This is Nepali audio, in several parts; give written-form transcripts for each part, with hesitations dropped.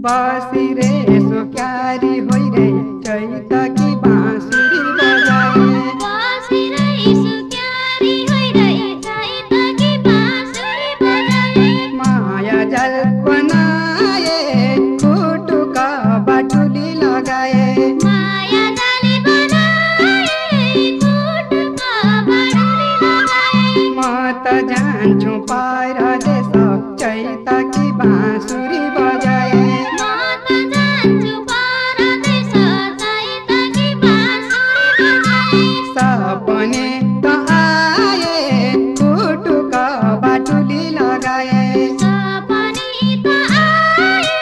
बासी रे सुक्यारी होइ रे चैत की बाँसुरी बजाए। बासी रे सुक्यारी होइ रे चैत की बाँसुरी बजाए। माया जाल बनाए कुटुका बाटुली लगाए। माया जाल बनाए कुटुका बाटुली लगाए। म त जान्छु परदेश चैत की बाँसुरी बजाए। म त जान्छु परदेश चैत की बाँसुरी बजाए। सपने त आए कुटुका बाटुली लगाए। सपने त आए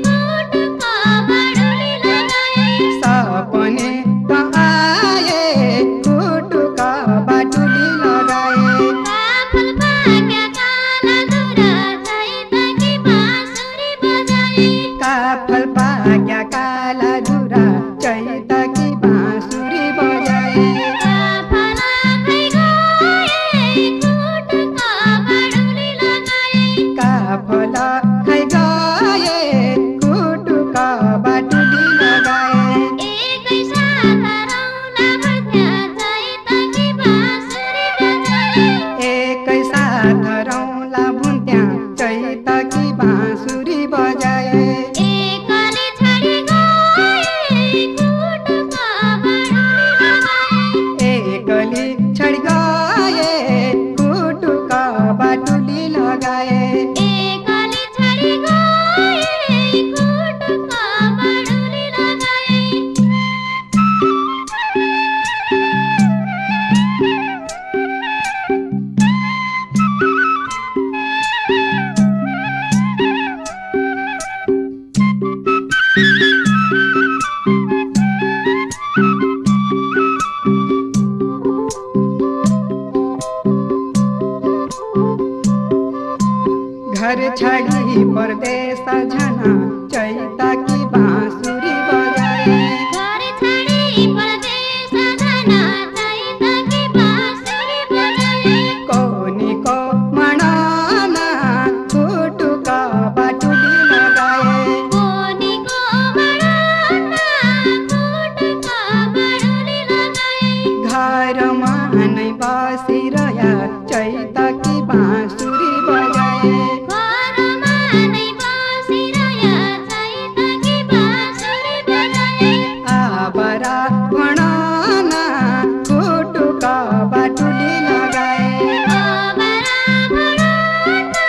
कुटुका बाटुली लगाए। सपने त आए कुटुका बाटुली लगाए। काफल पाक्या काला धुरा चैत की बाँसुरी बजाए। काफल पाक्या काला धुरा चैत की बाँसुरी बजाए। काफला खै गए कुटुका बाटुली लगाए। काफल खै गए कुटुका बाटुली लगाए। एकै साथ रौला भन्थ्या चैत की बाँसुरी बजाए। एकै साथ रौला भुन्त्या चैत की बाँसुरी बजाए। एकले छाडी गए कुटुका बाटुली लगाए। एकली छड गए कुटुका बाटुली लगाए। एकले छाडी गए कुटुका बाटुली लगाए। घर छाडी परदेश झना चैत की बाँसुरी बजाए। घर छाडी परदेश जाना चैत की बाँसुरी बजाए। कोनीको मनाना कुटुका बाटुली लगाए। कोनीको बडाना कुटुका बाटुली लगाए। घरमा नै बसिरया चैत की बाँसुरी बजाए। घरमा नै बसिरया चैत की बाँसुरी बजाए। आबरा भणाना कुटुका बाटुली लगाए। आबरा भडाना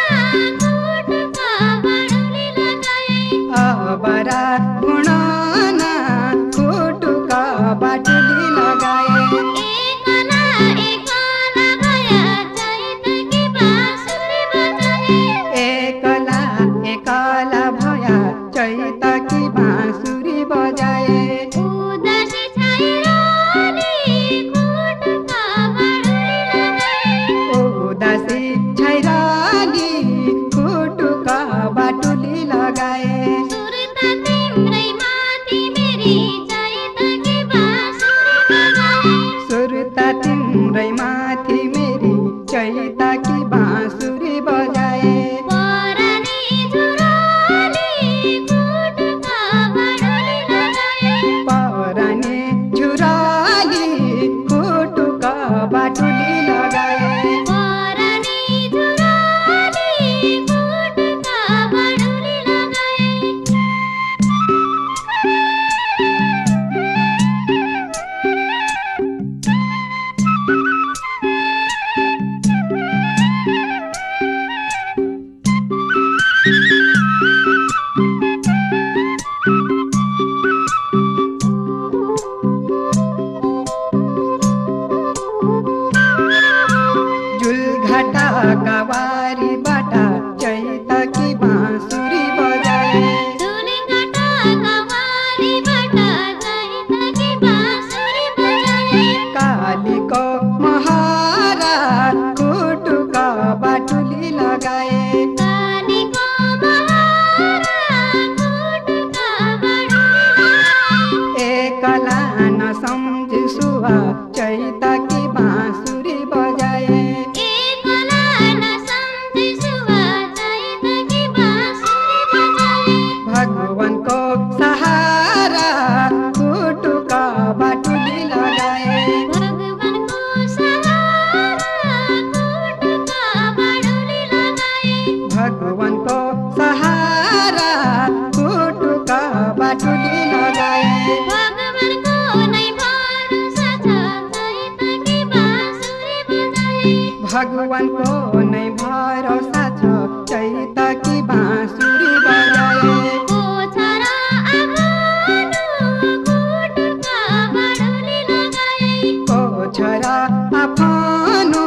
कुटुका बाटुली लगाए। आबरा भणाना कुटुका बाटुली लगाए। एकला एकला भया चैत की बाँसुरी बजाए। एकला एकला भया चैत की बाँसुरी बजाए। उदासी छाइरहने कुटुका बाटुली लगाए। उदासी छैराली कुटुका बाटुली लगाए। सुर्ता तिम्रै माथि मेरी चैत की बाँसुरी बजाए। सुरता तिम्रै माथि मेरी चैत की बाँसुरी बजाए। परानी झुराले कुटुका बाटुली जीवनको नै भरोसा छ चैतकी बाँसुरी बजाए छोरा आफनो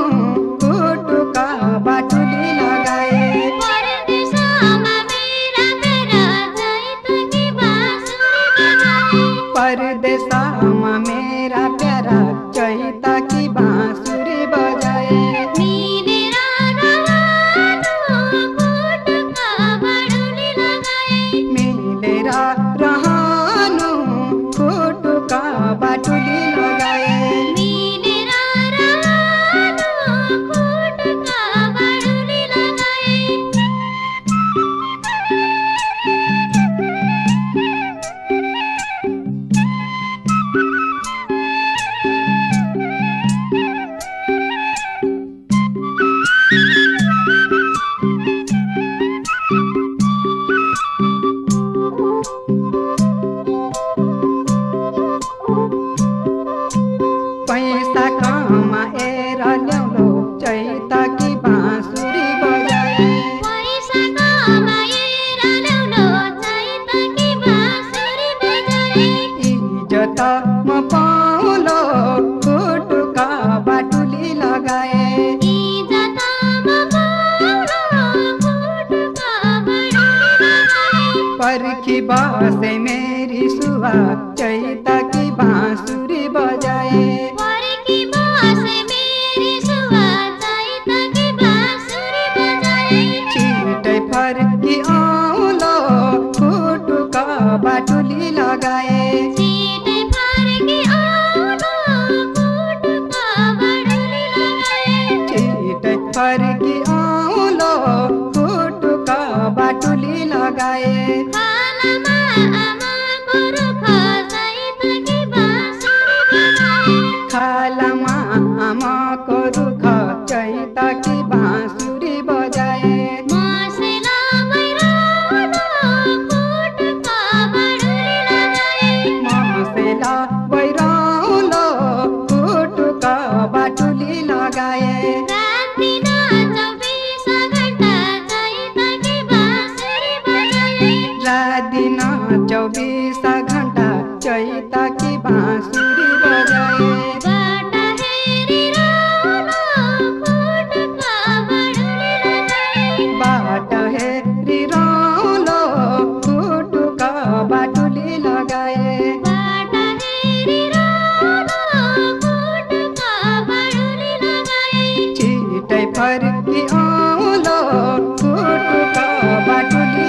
कुटुका बाटुली लगाए परदेशमा मेरा प्यारा चैतकी बाँसुरी बजाए मिलेर रहनु कुटुका बाटुली लगाए पैसा कमाएर ल्याउलो चैतकी बाँसुरी बजाए इज्जत म पाउलो कुटुका बाटुली लगाए पर्खी बसे मेरी सुवा चैतकी बाँसुरी बजाए छिटै फर्की आउलो कुटुका बाटुली लगाए छिटै फर्की आउलो कुटुका बाटुली लगाए खालामा आमाको रुख चैतकी बाँसुरी बजाए मसेला बैरौलो कुटुका बाटुली लगाए रातदिन 24 घण्टा चैतकी बाँसुरी बजाए बाट हेरिरौलो कुटुका बाटुली लगाए छिटै फर्की आउलो कुटुका बाटुली